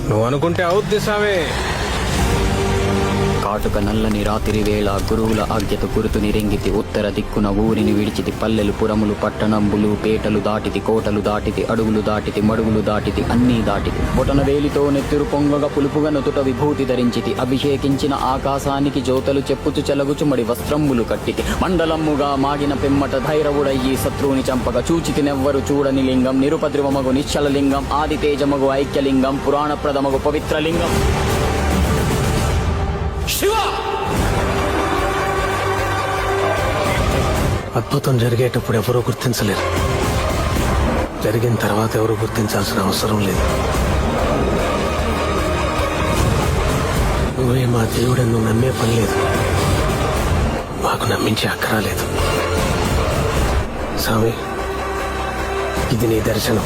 నువ్వు అనుకుంటే అవుద్ది సామే. కాటుక నల్లని రాత్రి వేళ గురువుల ఆజ్ఞత గురుతు నిరింగితి. ఉత్తర దిక్కున ఊరిని విడిచితి. పల్లెలు పురములు పట్టణంబులు పేటలు దాటితి. కోటలు దాటితి. అడుగులు దాటితి. మడుగులు దాటితి. అన్నీ దాటితి. బొటన వేలితో నెత్తురు పొంగగా పులుపుగా నుదుట విభూతి ధరించితి. అభిషేకించిన ఆకాశానికి జ్యోతలు చెప్పుచు చెలగుచు మడి వస్త్రంబులు కట్టితి. మండలమ్ముగా మాగిన పిమ్మట ధైరవుడయ్యి శత్రువుని చంపగా చూచితి నెవ్వరు చూడని లింగం. నిరుపద్రివమగు నిశ్చల లింగం. ఆదితేజమగు ఐక్యలింగం. పురాణప్రదమగు పవిత్రలింగం శివ. అద్భుతం జరిగేటప్పుడు ఎవరూ గుర్తించలేరు. జరిగిన తర్వాత ఎవరు గుర్తించాల్సిన అవసరం లేదు. నువ్వే మా దేవుడని నువ్వు నమ్మే పని లేదు. మాకు నమ్మించే అక్కరా లేదు. స్వామి, ఇది నీ దర్శనం.